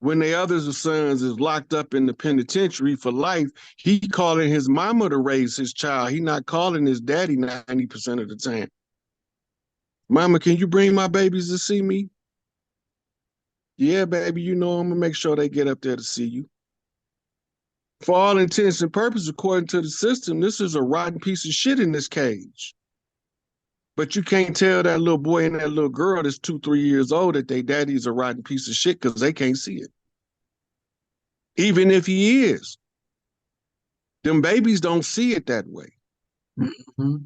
when the other sons is locked up in the penitentiary for life, he calling his mama to raise his child. He not calling his daddy 90% of the time. Mama, can you bring my babies to see me? Yeah, baby, you know I'm gonna make sure they get up there to see you. For all intents and purposes, according to the system, this is a rotten piece of shit in this cage. But you can't tell that little boy and that little girl that's 2, 3 years old that their daddy's a rotten piece of shit because they can't see it. Even if he is. Them babies don't see it that way. Mm-hmm.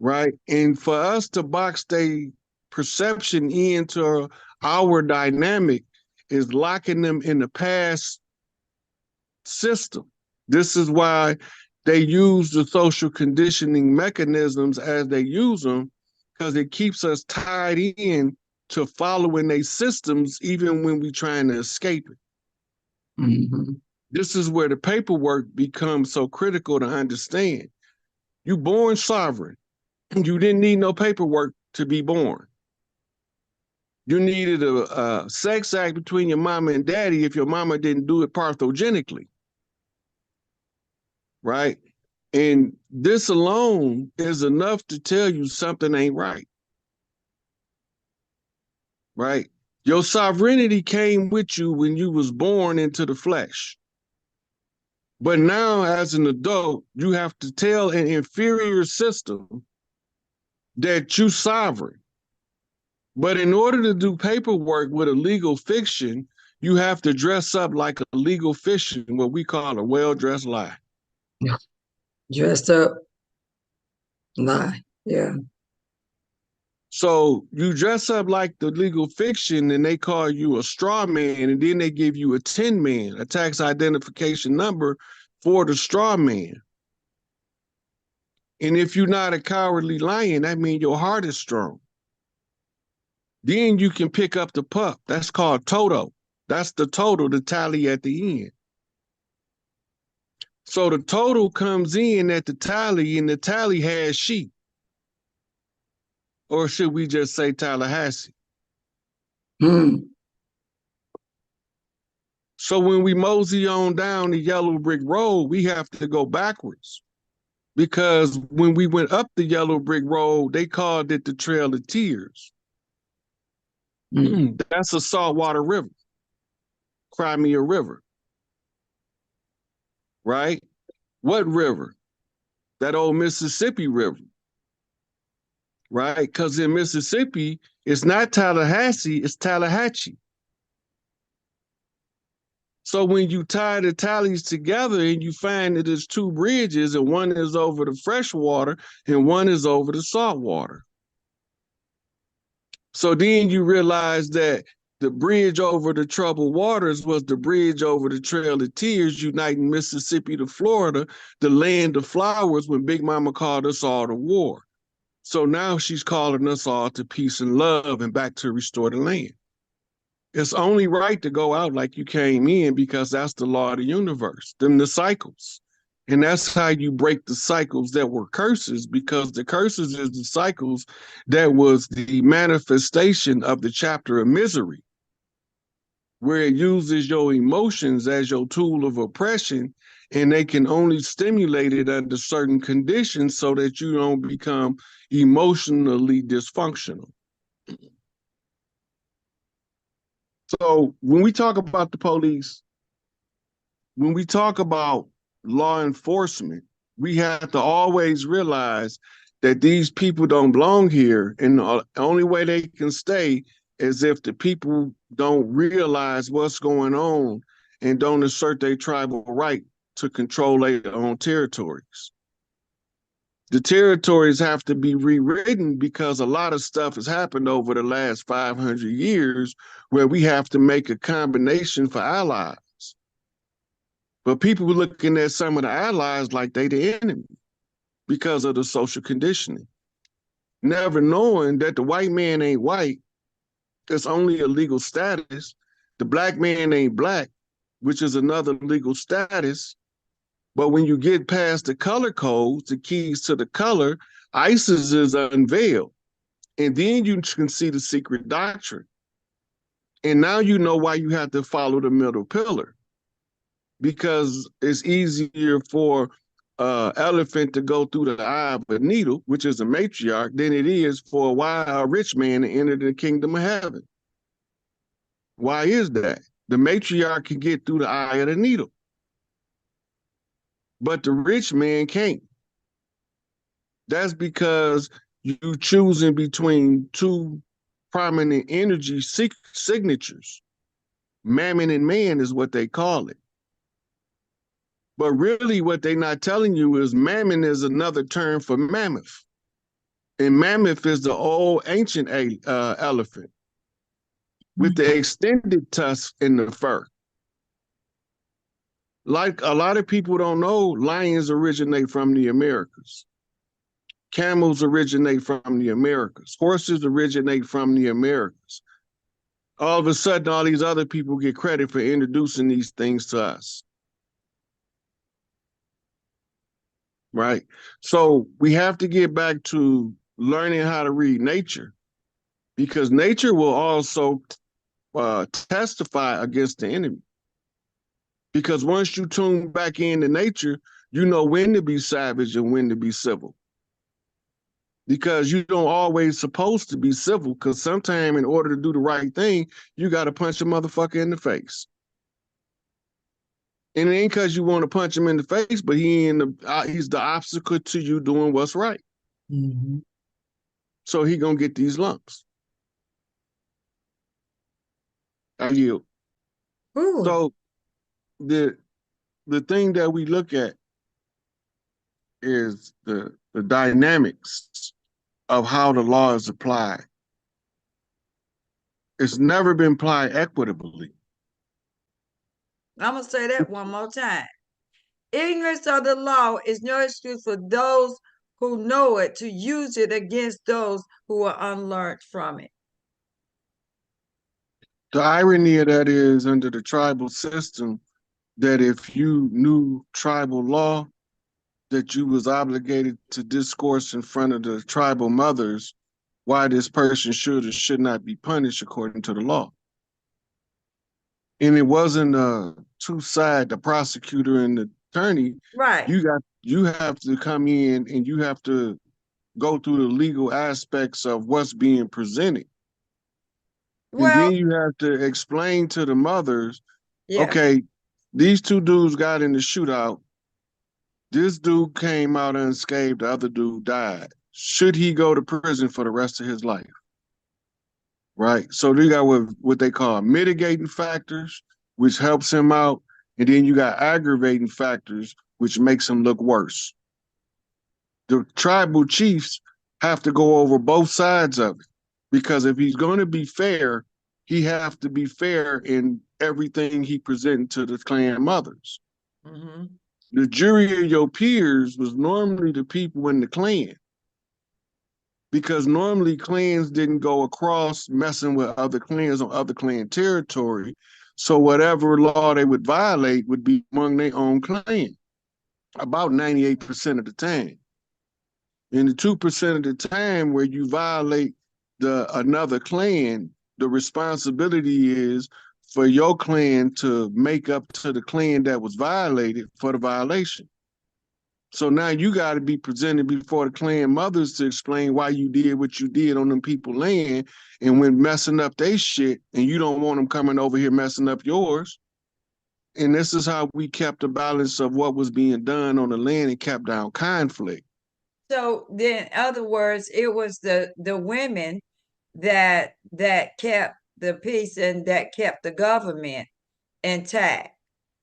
Right? And for us to box their perception into our dynamic is locking them in the past system. This is why they use the social conditioning mechanisms as they use them, because it keeps us tied in to following their systems even when we're trying to escape it. Mm-hmm. This is where the paperwork becomes so critical to understand. You born sovereign. You didn't need no paperwork to be born. You needed a sex act between your mama and daddy if your mama didn't do it parthogenically. Right? And this alone is enough to tell you something ain't right. Right? Your sovereignty came with you when you was born into the flesh. But now as an adult, you have to tell an inferior system that you sovereign. But in order to do paperwork with a legal fiction, you have to dress up like a legal fiction, what we call a well-dressed lie. Yeah. Dressed up lie. Yeah. So you dress up like the legal fiction and they call you a straw man, and then they give you a tin man, a tax identification number for the straw man. And if you're not a cowardly lion, that means your heart is strong. Then you can pick up the pup. That's called total. That's the total, the tally at the end. So the total comes in at the tally, and the tally has sheep. Or should we just say Tallahassee? Mm. So when we mosey on down the yellow brick road, we have to go backwards. Because when we went up the yellow brick road, they called it the Trail of Tears. Mm. That's a saltwater river, Crimea River. Right? What river? That old Mississippi River. Right? Because in Mississippi, it's not Tallahassee, it's Tallahatchie. So when you tie the tallies together and you find that there's two bridges, and one is over the fresh water and one is over the salt water. So then you realize that the bridge over the troubled waters was the bridge over the Trail of Tears, uniting Mississippi to Florida, the land of flowers, when Big Mama called us all to war. So now she's calling us all to peace and love and back to restore the land. It's only right to go out like you came in, because that's the law of the universe, them the cycles. And that's how you break the cycles that were curses, because the curses is the cycles that was the manifestation of the chapter of misery, where it uses your emotions as your tool of oppression, and they can only stimulate it under certain conditions so that you don't become emotionally dysfunctional. So when we talk about the police, when we talk about law enforcement, we have to always realize that these people don't belong here. And the only way they can stay is if the people don't realize what's going on and don't assert their tribal right to control their own territories. The territories have to be rewritten because a lot of stuff has happened over the last 500 years where we have to make a combination for allies. But people were looking at some of the allies like they the enemy because of the social conditioning, never knowing that the white man ain't white. It's only a legal status. The black man ain't black, which is another legal status. But when you get past the color codes, the keys to the color, ISIS is unveiled. And then you can see the secret doctrine. And now you know why you have to follow the middle pillar, because it's easier for elephant to go through the eye of a needle, which is a matriarch, than it is for a rich man to enter the kingdom of heaven. Why is that? The matriarch can get through the eye of the needle, but the rich man can't. That's because you choosing between two prominent energy signatures. Mammon and man is what they call it. But really what they're not telling you is mammon is another term for mammoth. And mammoth is the old ancient elephant with the extended tusks in the fur. Like a lot of people don't know, lions originate from the Americas. Camels originate from the Americas. Horses originate from the Americas. All of a sudden, all these other people get credit for introducing these things to us. Right? So we have to get back to learning how to read nature, because nature will also testify against the enemy. Because once you tune back into nature, you know when to be savage and when to be civil. Because you don't always supposed to be civil, because sometimes in order to do the right thing, you got to punch a motherfucker in the face. And it ain't because you want to punch him in the face, but he's the obstacle to you doing what's right. Mm-hmm. So he gonna get these lumps. I yield. Ooh. So the thing that we look at is the dynamics of how the law is applied. It's never been applied equitably. I'm gonna say that one more time. Ignorance of the law is no excuse for those who know it to use it against those who are unlearned from it. The irony of that is, under the tribal system, that if you knew tribal law, that you was obligated to discourse in front of the tribal mothers why this person should or should not be punished according to the law. And it wasn't two side, the prosecutor and the attorney. Right. You have to come in and you have to go through the legal aspects of what's being presented. And Well, then you have to explain to the mothers, yeah. okay, these two dudes got in the shootout. This dude came out unscathed, the other dude died. Should he go to prison for the rest of his life? Right? So you got what they call mitigating factors, which helps him out. And then you got aggravating factors, which makes him look worse. The tribal chiefs have to go over both sides of it, because if he's going to be fair, he have to be fair in everything he presented to the clan mothers. Mm-hmm. The jury of your peers was normally the people in the clan, because normally clans didn't go across messing with other clans on other clan territory. So whatever law they would violate would be among their own clan, about 98% of the time. In the 2% of the time where you violate another clan, the responsibility is for your clan to make up to the clan that was violated for the violation. So now you got to be presented before the clan mothers to explain why you did what you did on them people's land, and when messing up their shit, and you don't want them coming over here messing up yours. And this is how we kept the balance of what was being done on the land and kept down conflict. So then, in other words, it was the women that kept the peace and that kept the government intact,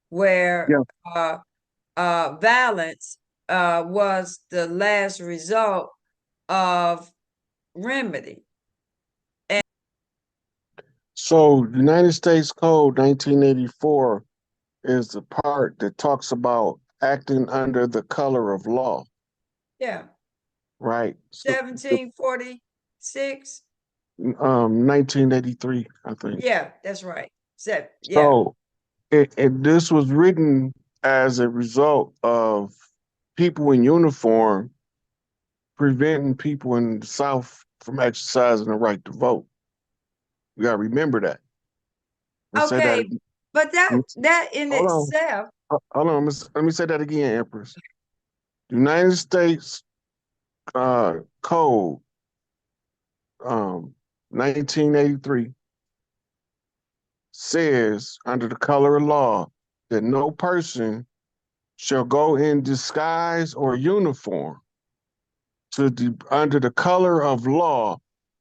where Yeah. violence was the last result of remedy. So United States Code 1984 is the part that talks about acting under the color of law. Yeah. Right. So 1746. 1983, I think. Yeah, that's right. Yeah. So this was written as a result of people in uniform preventing people in the South from exercising the right to vote. We got to remember that. Let's say that Okay, again. but that in Hold on. itself, Hold on. Let me say that again, Empress. United States Code, 1983, says under the color of law that no person shall go in disguise or uniform under the color of law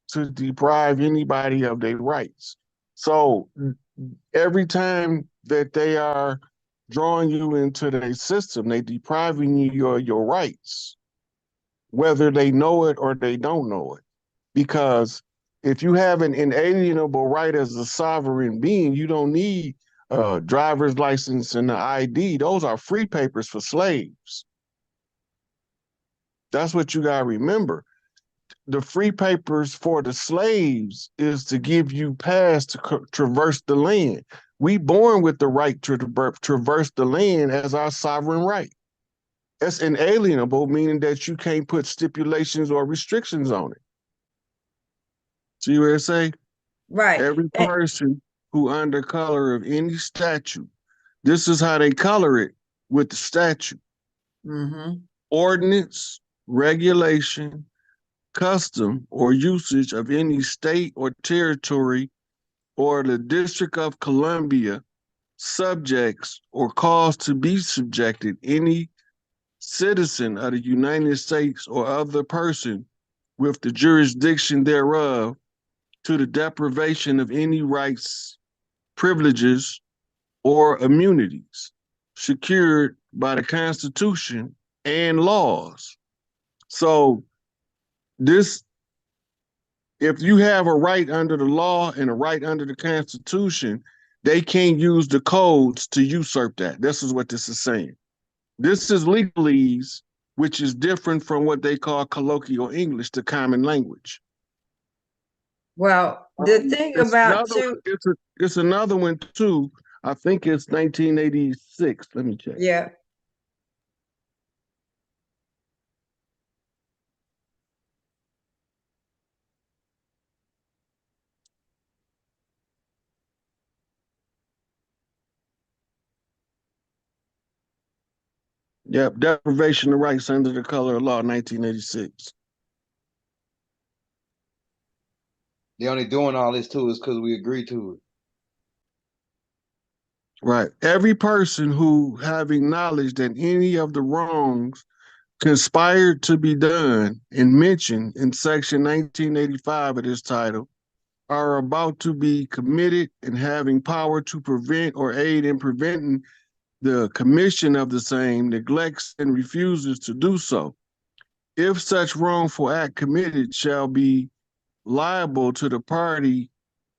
to deprive anybody of their rights. So every time that they are drawing you into their system, they depriving you of your rights, whether they know it or they don't know it. Because if you have an inalienable right as a sovereign being, you don't need a driver's license and the ID. Those are free papers for slaves. That's what you got to remember. The free papers for the slaves is to give you pass to traverse the land. We born with the right to traverse the land as our sovereign right. That's inalienable, meaning that you can't put stipulations or restrictions on it. See what I say? right. Every person who under color of any statute, this is how they color it with the statute. Mm-hmm. Ordinance, regulation, custom, or usage of any state or territory or the District of Columbia subjects or cause to be subjected any citizen of the United States or other person with the jurisdiction thereof to the deprivation of any rights, privileges, or immunities secured by the Constitution and laws. So this, if you have a right under the law and a right under the Constitution, they can't use the codes to usurp that. This is what this is saying. This is legalese, which is different from what they call colloquial English, the common language. Well, the thing It's about another. too, It's another one too. I think it's 1986. Let me check. yeah. Yep, deprivation of rights under the color of law, 1986. They only doing all this to us because we agree to it. Right. Every person who, having knowledge that any of the wrongs conspired to be done and mentioned in Section 1985 of this title are about to be committed and having power to prevent or aid in preventing the commission of the same, neglects and refuses to do so. If such wrongful act committed shall be liable to the party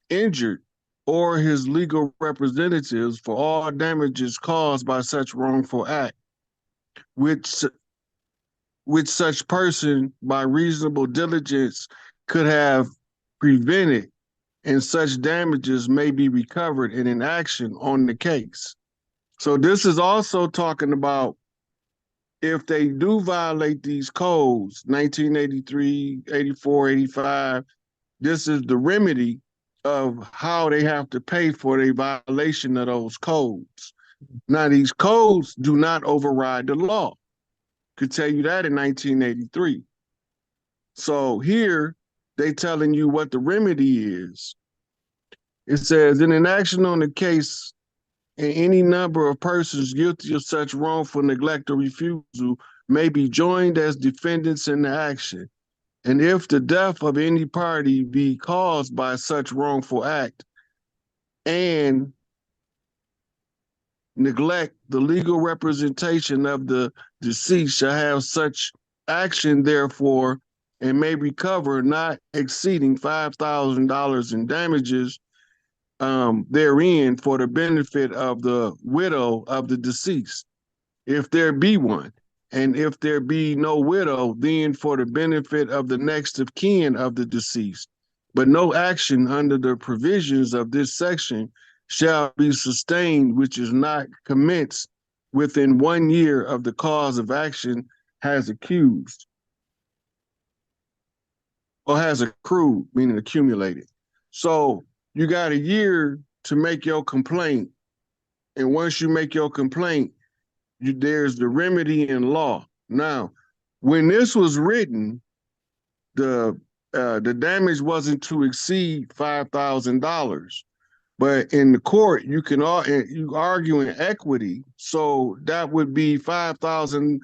injured or his legal representatives for all damages caused by such wrongful act, which such person by reasonable diligence could have prevented, and such damages may be recovered in an action on the case. So this is also talking about if they do violate these codes, 1983, 84, 85, this is the remedy of how they have to pay for the violation of those codes. Now, these codes do not override the law. Could tell you that in 1983. So here, they telling you what the remedy is. It says, in an action on the case, and any number of persons guilty of such wrongful neglect or refusal may be joined as defendants in the action. And if the death of any party be caused by such wrongful act and neglect, the legal representation of the deceased shall have such action, therefore, and may recover not exceeding $5,000 in damages therein for the benefit of the widow of the deceased, if there be one. And if there be no widow, then for the benefit of the next of kin of the deceased. But no action under the provisions of this section shall be sustained which is not commenced within 1 year of the cause of action has accused or has accrued, meaning accumulated. So you got a year to make your complaint. And once you make your complaint, there's the remedy in law. Now, when this was written, the damage wasn't to exceed $5,000. But in the court, you argue in equity, so that would be $5,000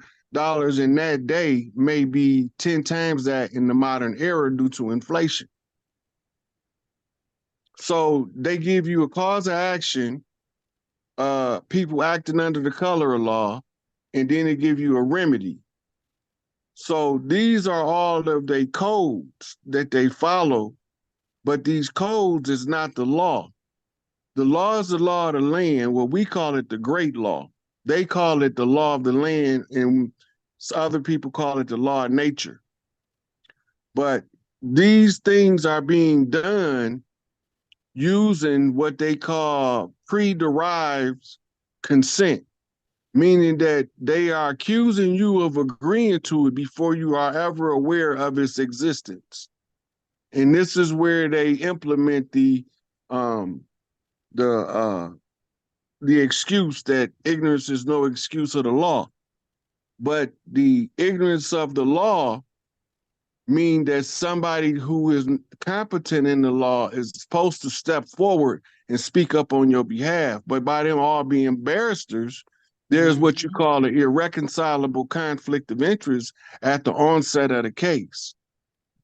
in that day, may be 10 times that in the modern era due to inflation. So they give you a cause of action, people acting under the color of law, and then they give you a remedy. So these are all of the codes that they follow, but these codes is not the law. The law is the law of the land. Well, we call it the great law. They call it the law of the land, and other people call it the law of nature. But these things are being done using what they call pre-derived consent, meaning that they are accusing you of agreeing to it before you are ever aware of its existence. And this is where they implement the excuse that ignorance is no excuse of the law. But the ignorance of the law mean that somebody who is competent in the law is supposed to step forward and speak up on your behalf. But by them all being barristers, there's what you call an irreconcilable conflict of interest at the onset of the case.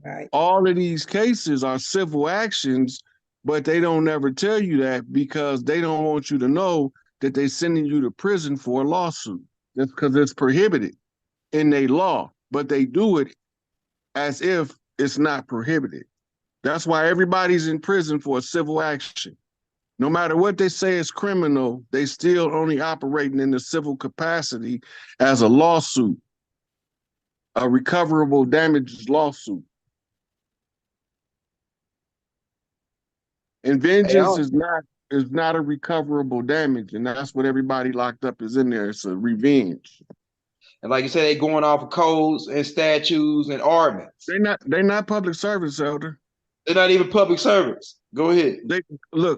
Right. All of these cases are civil actions, but they don't ever tell you that because they don't want you to know that they're sending you to prison for a lawsuit. That's because it's prohibited in their law, but they do it as if it's not prohibited. That's why everybody's in prison for a civil action. No matter what they say is criminal, they still only operating in the civil capacity as a lawsuit, a recoverable damages lawsuit. And vengeance is not a recoverable damage, and that's what everybody locked up is in there. It's a revenge. And like you said, they going off of codes and statutes and ordinance. They're not public servants, Elder. They're not even public servants. Go ahead.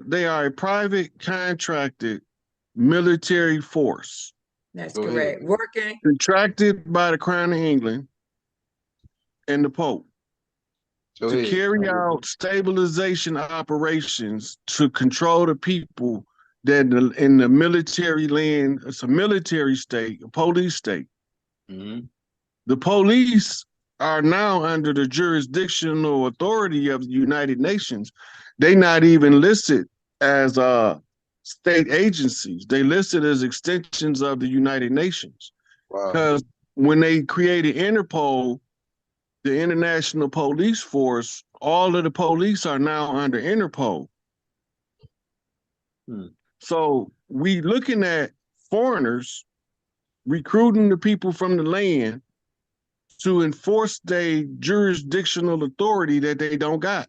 They are a private contracted military force. That's Go correct. ahead. Working. Contracted by the Crown of England and the Pope to carry out stabilization operations to control the people that in the military land. It's a military state, a police state. Mm-hmm. The police are now under the jurisdictional authority of the United Nations. They not even listed as state agencies. They listed as extensions of the United Nations. Wow. Because when they created Interpol, the International Police Force, all of the police are now under Interpol. So we looking at foreigners recruiting the people from the land to enforce their jurisdictional authority that they don't got.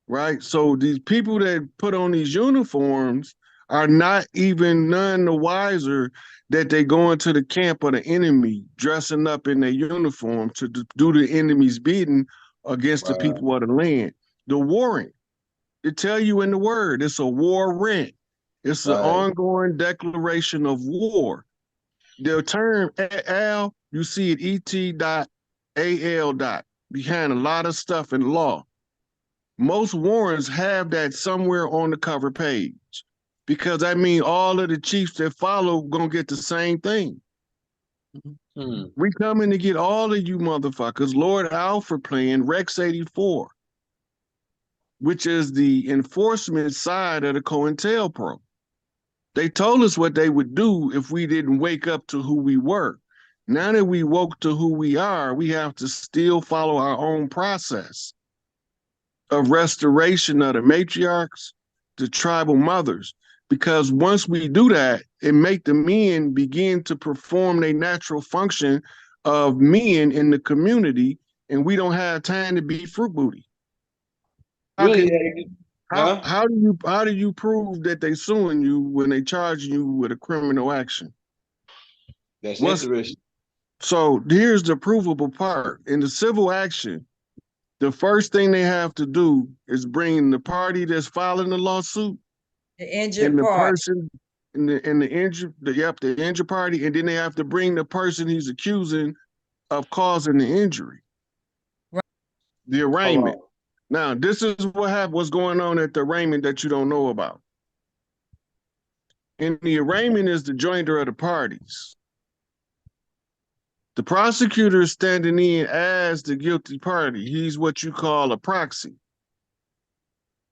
Right? So these people that put on these uniforms are not even none the wiser that they go into the camp of the enemy, dressing up in their uniform to do the enemy's bidding against the people of the land. The warrant, it tell you in the word, it's a warrant. It's an ongoing declaration of war. The term al, you see it et.al. behind a lot of stuff in law. Most warrants have that somewhere on the cover page because that means all of the chiefs that follow gonna get the same thing. We coming to get all of you motherfuckers. Lord Alfred playing Rex 84, which is the enforcement side of the COINTELPRO. They told us what they would do if we didn't wake up to who we were. Now that we woke to who we are, we have to still follow our own process of restoration of the matriarchs, the tribal mothers. Because once we do that, it make the men begin to perform their natural function of men in the community, and we don't have time to be fruit booty. How do you prove that they suing you when they charge you with a criminal action? That's interesting. So here's the provable part. In the civil action, the first thing they have to do is bring the party that's filing the lawsuit The injured and the party. person and the injured, the injured party, and then they have to bring the person he's accusing of causing the injury. Right. The arraignment. Now, this is what's going on at the arraignment that you don't know about. And the arraignment is the joinder of the parties. The prosecutor is standing in as the guilty party. He's what you call a proxy.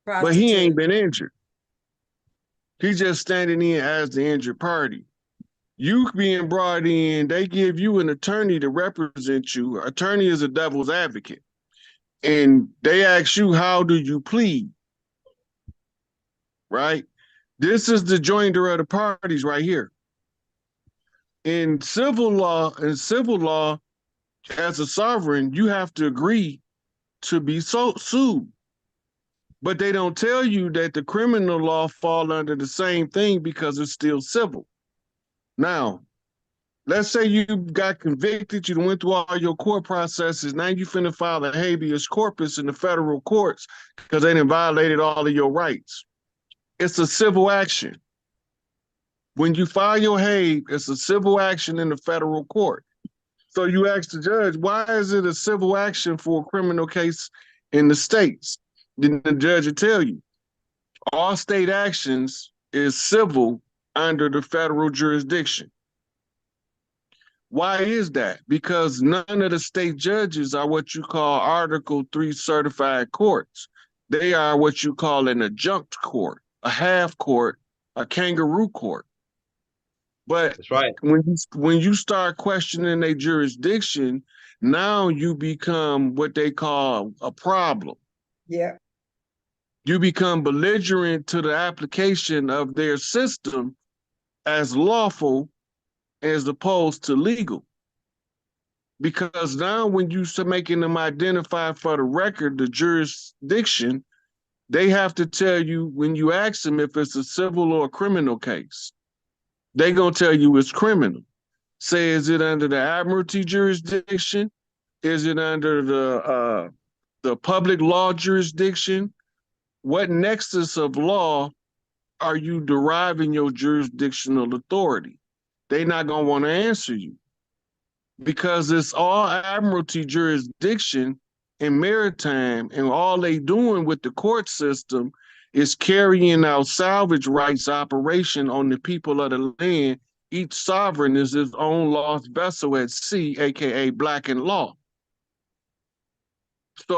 But he ain't been injured. He's just standing in as the injured party. You being brought in, they give you an attorney to represent you. Attorney is a devil's advocate. And they ask you, how do you plead? Right? This is the joinder of the parties right here. In civil law, as a sovereign, you have to agree to be sued. But they don't tell you that the criminal law fall under the same thing because it's still civil. Now, let's say you got convicted, you went through all your court processes, now you finna file a habeas corpus in the federal courts because they done violated all of your rights. It's a civil action. When you file your habe, it's a civil action in the federal court. So you ask the judge, why is it a civil action for a criminal case in the states? Then the judge will tell you, all state actions is civil under the federal jurisdiction. Why is that? Because none of the state judges are what you call Article III certified courts. They are what you call an adjunct court, a half court, a kangaroo court. But that's right. When you start questioning their jurisdiction, now you become what they call a problem. Yeah. You become belligerent to the application of their system as lawful as opposed to legal. Because now when you start making them identify for the record the jurisdiction, they have to tell you when you ask them if it's a civil or a criminal case. They're going to tell you it's criminal. Say, is it under the admiralty jurisdiction? Is it under the public law jurisdiction? What nexus of law are you deriving your jurisdictional authority? They're not going to want to answer you because it's all admiralty jurisdiction and maritime, and all they doing with the court system is carrying out salvage rights operation on the people of the land. Each sovereign is his own lost vessel at sea, aka black in law. So